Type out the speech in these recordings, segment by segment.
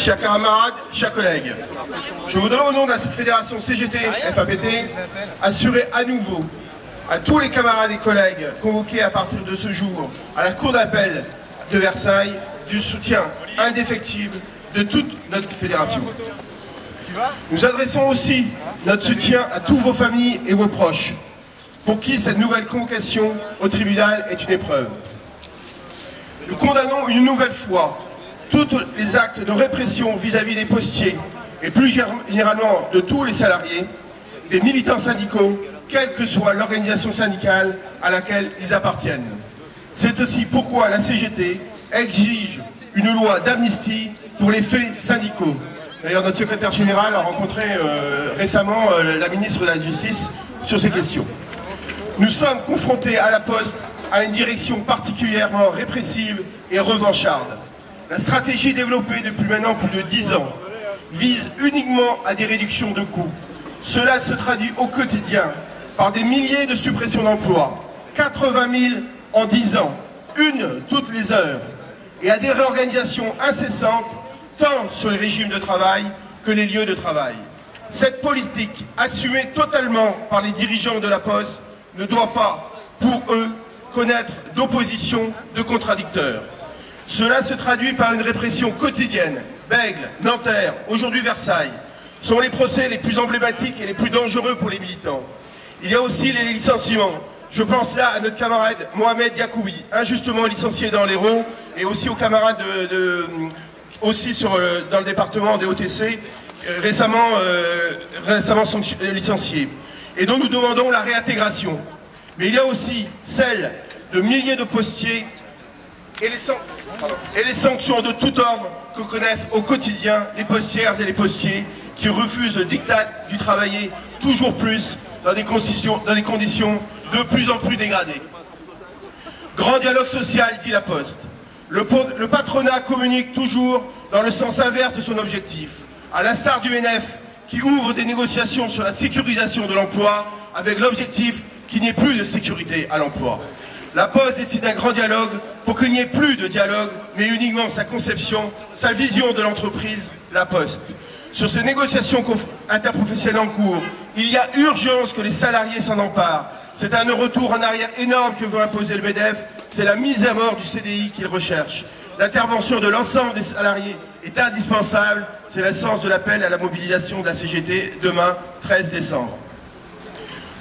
Chers camarades, chers collègues, je voudrais au nom de la fédération CGT-FAPT assurer à nouveau à tous les camarades et collègues convoqués à partir de ce jour à la cour d'appel de Versailles du soutien indéfectible de toute notre fédération. Nous adressons aussi notre soutien à tous vos familles et vos proches, pour qui cette nouvelle convocation au tribunal est une épreuve. Nous condamnons une nouvelle fois tous les actes de répression vis-à-vis des postiers et plus généralement de tous les salariés, des militants syndicaux, quelle que soit l'organisation syndicale à laquelle ils appartiennent. C'est aussi pourquoi la CGT exige une loi d'amnistie pour les faits syndicaux. D'ailleurs, notre secrétaire général a rencontré récemment la ministre de la Justice sur ces questions. Nous sommes confrontés à la Poste à une direction particulièrement répressive et revancharde. La stratégie développée depuis maintenant plus de 10 ans vise uniquement à des réductions de coûts. Cela se traduit au quotidien par des milliers de suppressions d'emplois, 80 000 en 10 ans, une toutes les heures, et à des réorganisations incessantes tant sur les régimes de travail que les lieux de travail. Cette politique, assumée totalement par les dirigeants de la Poste, ne doit pas, pour eux, connaître d'opposition, de contradicteurs. Cela se traduit par une répression quotidienne. Bègles, Nanterre, aujourd'hui Versailles, sont les procès les plus emblématiques et les plus dangereux pour les militants. Il y a aussi les licenciements. Je pense là à notre camarade Mohamed Yacoubi, injustement licencié dans l'Hérault, et aussi aux camarades dans le département des OTC, récemment licenciés, et dont nous demandons la réintégration. Mais il y a aussi celle de milliers de postiers et les sanctions de tout ordre que connaissent au quotidien les postières et les postiers qui refusent le diktat du travailler toujours plus dans des conditions de plus en plus dégradées. Grand dialogue social, dit la Poste. Le patronat communique toujours dans le sens inverse de son objectif, à l'instar du NF qui ouvre des négociations sur la sécurisation de l'emploi avec l'objectif qu'il n'y ait plus de sécurité à l'emploi. La Poste décide d'un grand dialogue pour qu'il n'y ait plus de dialogue, mais uniquement sa conception, sa vision de l'entreprise, la Poste. Sur ces négociations interprofessionnelles en cours, il y a urgence que les salariés s'en emparent. C'est un retour en arrière énorme que veut imposer le MEDEF, c'est la mise à mort du CDI qu'il recherche. L'intervention de l'ensemble des salariés est indispensable, c'est le sens de l'appel à la mobilisation de la CGT demain, 13 décembre.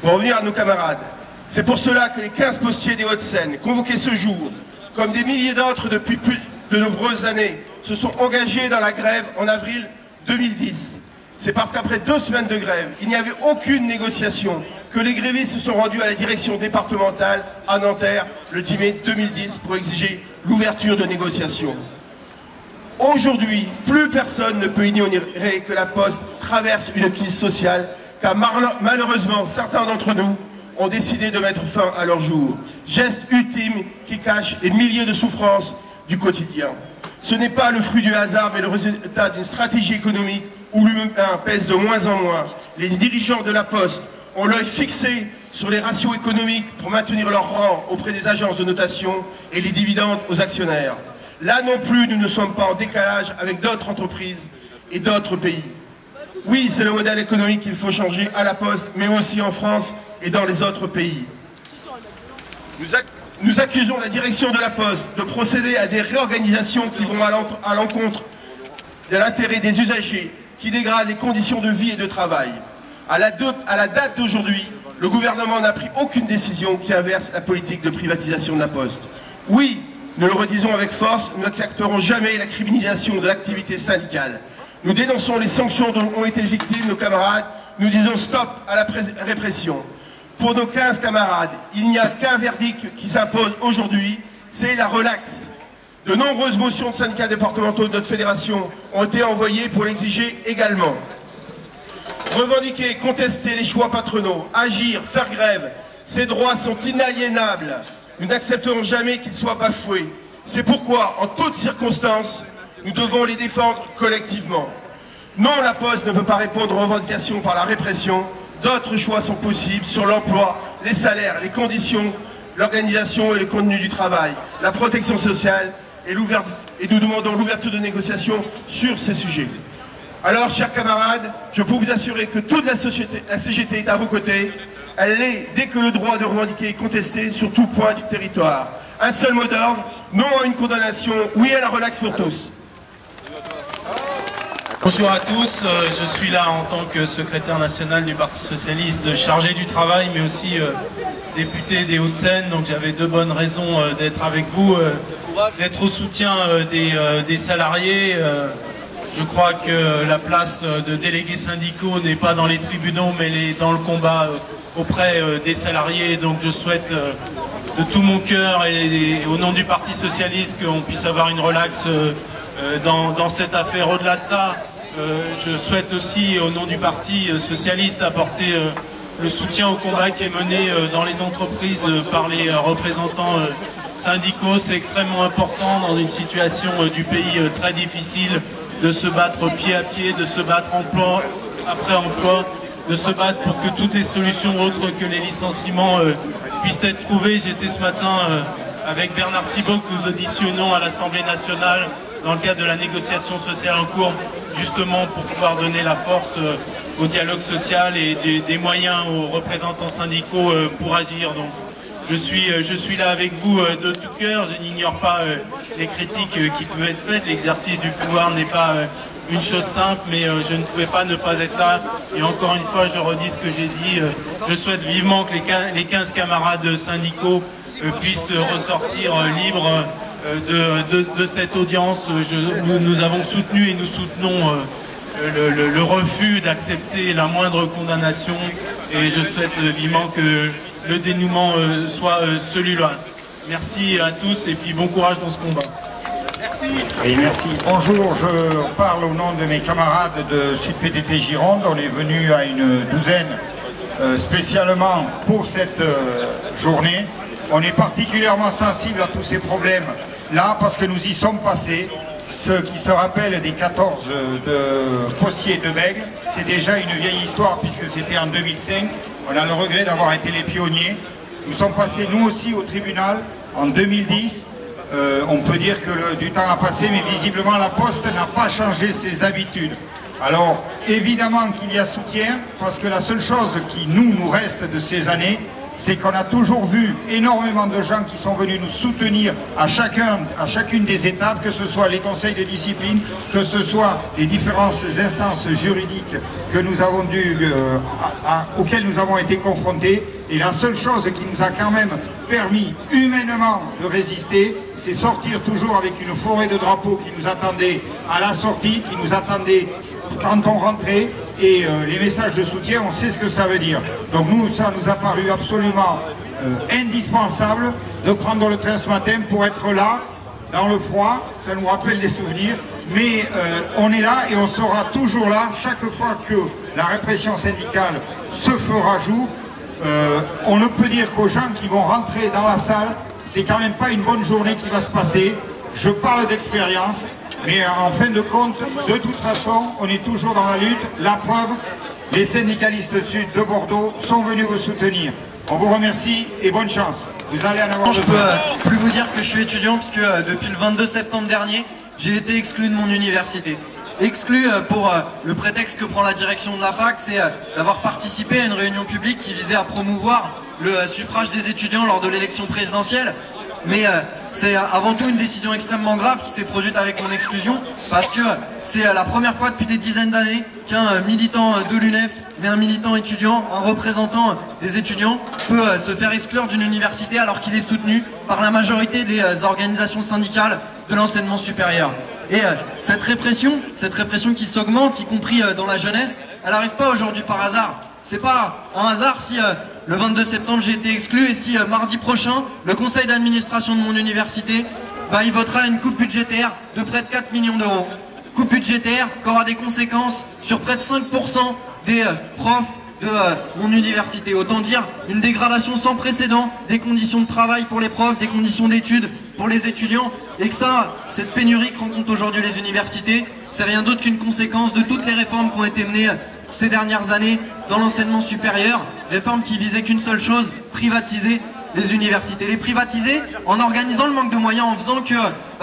Pour revenir à nos camarades, c'est pour cela que les 15 postiers des Hauts-de-Seine, convoqués ce jour, comme des milliers d'autres depuis plus de nombreuses années, se sont engagés dans la grève en avril 2010. C'est parce qu'après 2 semaines de grève, il n'y avait aucune négociation, que les grévistes se sont rendus à la direction départementale à Nanterre le 10 mai 2010 pour exiger l'ouverture de négociations. Aujourd'hui, plus personne ne peut ignorer que la Poste traverse une crise sociale, car malheureusement, certains d'entre nous ont décidé de mettre fin à leur jour. Geste ultime qui cache les milliers de souffrances du quotidien. Ce n'est pas le fruit du hasard, mais le résultat d'une stratégie économique où l'humain pèse de moins en moins. Les dirigeants de la Poste ont l'œil fixé sur les ratios économiques pour maintenir leur rang auprès des agences de notation et les dividendes aux actionnaires. Là non plus, nous ne sommes pas en décalage avec d'autres entreprises et d'autres pays. Oui, c'est le modèle économique qu'il faut changer à la Poste, mais aussi en France et dans les autres pays. Nous accusons la direction de la Poste de procéder à des réorganisations qui vont à l'encontre de l'intérêt des usagers, qui dégradent les conditions de vie et de travail. À la date d'aujourd'hui, le gouvernement n'a pris aucune décision qui inverse la politique de privatisation de la Poste. Oui, nous le redisons avec force, nous n'accepterons jamais la criminalisation de l'activité syndicale. Nous dénonçons les sanctions dont ont été victimes nos camarades, nous disons stop à la répression. Pour nos 15 camarades, il n'y a qu'un verdict qui s'impose aujourd'hui, c'est la relaxe. De nombreuses motions de syndicats départementaux de notre fédération ont été envoyées pour l'exiger également. Revendiquer, contester les choix patronaux, agir, faire grève, ces droits sont inaliénables. Nous n'accepterons jamais qu'ils soient bafoués. C'est pourquoi, en toutes circonstances, nous devons les défendre collectivement. Non, la Poste ne peut pas répondre aux revendications par la répression. D'autres choix sont possibles sur l'emploi, les salaires, les conditions, l'organisation et le contenu du travail, la protection sociale et nous demandons l'ouverture de négociations sur ces sujets. Alors, chers camarades, je peux vous assurer que toute la CGT est à vos côtés. Elle l'est dès que le droit de revendiquer est contesté sur tout point du territoire. Un seul mot d'ordre, non à une condamnation, oui à la relaxe pour tous. Bonjour à tous, je suis là en tant que secrétaire national du Parti Socialiste, chargé du travail, mais aussi député des Hauts-de-Seine, donc j'avais deux bonnes raisons d'être avec vous, d'être au soutien des salariés. Je crois que la place de délégués syndicaux n'est pas dans les tribunaux, mais elle est dans le combat auprès des salariés. Donc je souhaite de tout mon cœur et au nom du Parti Socialiste qu'on puisse avoir une relaxe dans cette affaire. Au-delà de ça, je souhaite aussi au nom du Parti Socialiste apporter le soutien au combat qui est mené dans les entreprises par les représentants syndicaux. C'est extrêmement important dans une situation du pays très difficile de se battre pied à pied, de se battre emploi après emploi, de se battre pour que toutes les solutions autres que les licenciements puissent être trouvées. J'étais ce matin avec Bernard Thibault que nous auditionnons à l'Assemblée nationale dans le cadre de la négociation sociale en cours, justement pour pouvoir donner la force au dialogue social et des moyens aux représentants syndicaux pour agir. Donc, je suis là avec vous de tout cœur. Je n'ignore pas les critiques qui peuvent être faites. L'exercice du pouvoir n'est pas une chose simple, mais je ne pouvais pas ne pas être là. Et encore une fois, je redis ce que j'ai dit. Je souhaite vivement que les 15 camarades syndicaux puissent ressortir libres de cette audience. Nous avons soutenu et nous soutenons le refus d'accepter la moindre condamnation. Et je souhaite vivement que le dénouement soit celui-là. Merci à tous et puis bon courage dans ce combat. Merci. Oui, merci. Bonjour, je parle au nom de mes camarades de Sud-PTT Gironde. On est venu à une douzaine spécialement pour cette journée. On est particulièrement sensible à tous ces problèmes-là parce que nous y sommes passés. Ceux qui se rappellent des 14 de Postier et de Bègle, c'est déjà une vieille histoire puisque c'était en 2005. On a le regret d'avoir été les pionniers. Nous sommes passés nous aussi au tribunal en 2010. On peut dire que du temps a passé, mais visiblement la Poste n'a pas changé ses habitudes. Alors évidemment qu'il y a soutien, parce que la seule chose qui nous reste de ces années, c'est qu'on a toujours vu énormément de gens qui sont venus nous soutenir à chacune des étapes, que ce soit les conseils de discipline, que ce soit les différentes instances juridiques que nous avons auxquelles nous avons été confrontés. Et la seule chose qui nous a quand même permis humainement de résister, c'est sortir toujours avec une forêt de drapeaux qui nous attendait à la sortie, qui nous attendait quand on rentrait. Et les messages de soutien, on sait ce que ça veut dire. Donc nous, ça nous a paru absolument indispensable de prendre le train ce matin pour être là, dans le froid. Ça nous rappelle des souvenirs. Mais on est là et on sera toujours là chaque fois que la répression syndicale se fera jour. On ne peut dire qu'aux gens qui vont rentrer dans la salle, c'est quand même pas une bonne journée qui va se passer. Je parle d'expérience. Mais en fin de compte, de toute façon, on est toujours dans la lutte. La preuve, les syndicalistes sud de Bordeaux sont venus vous soutenir. On vous remercie et bonne chance. Vous allez en avoir besoin. Je peux plus vous dire que je suis étudiant puisque depuis le 22 septembre dernier, j'ai été exclu de mon université. Exclu pour le prétexte que prend la direction de la fac, c'est d'avoir participé à une réunion publique qui visait à promouvoir le suffrage des étudiants lors de l'élection présidentielle. Mais c'est avant tout une décision extrêmement grave qui s'est produite avec mon exclusion, parce que c'est la première fois depuis des dizaines d'années qu'un militant de l'UNEF, mais un militant étudiant, un représentant des étudiants, peut se faire exclure d'une université alors qu'il est soutenu par la majorité des organisations syndicales de l'enseignement supérieur. Et cette répression qui s'augmente, y compris dans la jeunesse, elle n'arrive pas aujourd'hui par hasard. C'est pas un hasard si le 22 septembre j'ai été exclu et si mardi prochain le conseil d'administration de mon université il votera une coupe budgétaire de près de 4 millions d'euros. Coupe budgétaire qui aura des conséquences sur près de 5% des profs de mon université. Autant dire une dégradation sans précédent des conditions de travail pour les profs, des conditions d'études pour les étudiants, et que cette pénurie que rencontrent aujourd'hui les universités, c'est rien d'autre qu'une conséquence de toutes les réformes qui ont été menées ces dernières années dans l'enseignement supérieur, réformes qui visaient qu'une seule chose, privatiser les universités, les privatiser en organisant le manque de moyens, en faisant que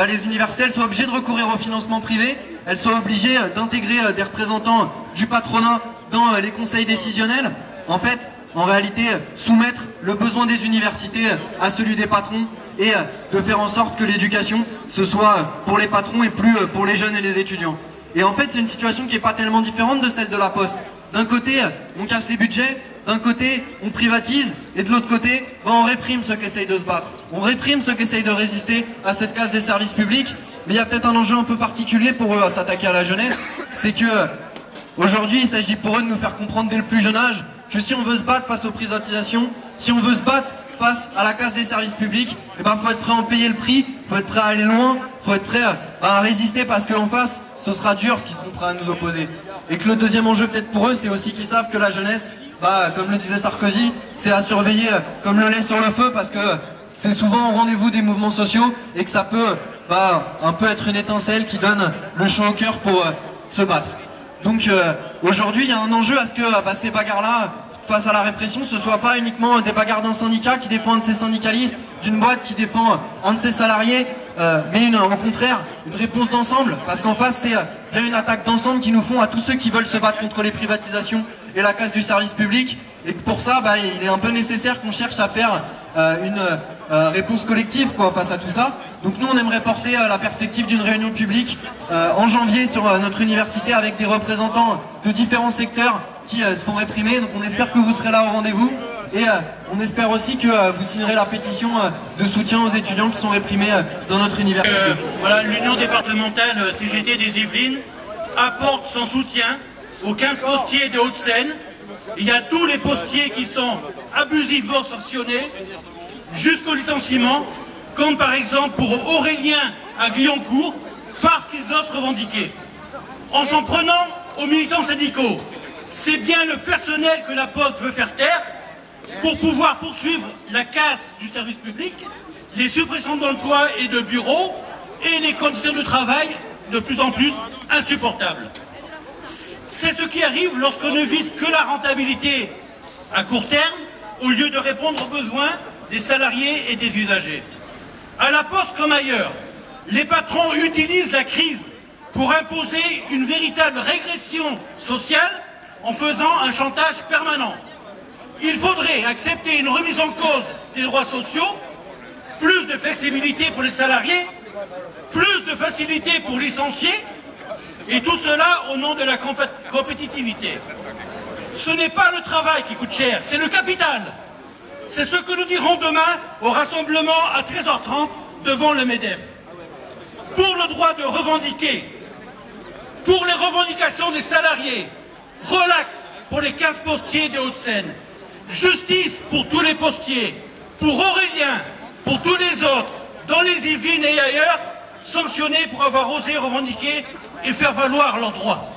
les universités elles soient obligées de recourir au financement privé, elles soient obligées d'intégrer des représentants du patronat dans les conseils décisionnels. En fait, en réalité, soumettre le besoin des universités à celui des patrons et de faire en sorte que l'éducation, ce soit pour les patrons et plus pour les jeunes et les étudiants. Et en fait, c'est une situation qui n'est pas tellement différente de celle de la Poste. D'un côté, on casse les budgets, d'un côté, on privatise, et de l'autre côté, on réprime ceux qui essayent de se battre. On réprime ceux qui essayent de résister à cette casse des services publics. Mais il y a peut-être un enjeu un peu particulier pour eux à s'attaquer à la jeunesse, c'est que aujourd'hui, il s'agit pour eux de nous faire comprendre dès le plus jeune âge que si on veut se battre face aux privatisations, si on veut se battre face à la casse des services publics, il faut être prêt à en payer le prix, il faut être prêt à aller loin, il faut être prêt à résister parce qu'en face, ce sera dur ce qu'ils seront prêts à nous opposer. Et que le deuxième enjeu peut-être pour eux, c'est aussi qu'ils savent que la jeunesse, comme le disait Sarkozy, c'est à surveiller comme le lait sur le feu parce que c'est souvent au rendez-vous des mouvements sociaux et que ça peut un peu être une étincelle qui donne le chaud au cœur pour se battre. Donc aujourd'hui, il y a un enjeu à ce que ces bagarres-là, face à la répression, ce ne soit pas uniquement des bagarres d'un syndicat qui défend un de ses syndicalistes, d'une boîte qui défend un de ses salariés, mais au contraire, une réponse d'ensemble. Parce qu'en face, c'est bien une attaque d'ensemble qui nous font à tous ceux qui veulent se battre contre les privatisations et la casse du service public. Et que pour ça, il est un peu nécessaire qu'on cherche à faire une réponse collective face à tout ça. Donc nous, on aimerait porter la perspective d'une réunion publique en janvier sur notre université avec des représentants de différents secteurs qui se font réprimer. Donc on espère que vous serez là au rendez-vous et on espère aussi que vous signerez la pétition de soutien aux étudiants qui sont réprimés dans notre université. Voilà, l'Union départementale CGT des Yvelines apporte son soutien aux 15 postiers de Hauts-de-Seine. Il y a tous les postiers qui sont abusivement sanctionnés jusqu'au licenciement, comme par exemple pour Aurélien à Guyancourt, parce qu'ils osent revendiquer. En s'en prenant aux militants syndicaux, c'est bien le personnel que la Poste veut faire taire pour pouvoir poursuivre la casse du service public, les suppressions d'emplois et de bureaux et les conditions de travail de plus en plus insupportables. C'est ce qui arrive lorsqu'on ne vise que la rentabilité à court terme au lieu de répondre aux besoins des salariés et des usagers. À la Poste comme ailleurs, les patrons utilisent la crise pour imposer une véritable régression sociale en faisant un chantage permanent. Il faudrait accepter une remise en cause des droits sociaux, plus de flexibilité pour les salariés, plus de facilité pour licencier, et tout cela au nom de la compétitivité. Ce n'est pas le travail qui coûte cher, c'est le capital. C'est ce que nous dirons demain au rassemblement à 13h30 devant le MEDEF. Pour le droit de revendiquer, pour les revendications des salariés, relax pour les 15 postiers des Hauts-de-Seine, justice pour tous les postiers, pour Aurélien, pour tous les autres, dans les Yvelines et ailleurs, sanctionnés pour avoir osé revendiquer et faire valoir leurs droits.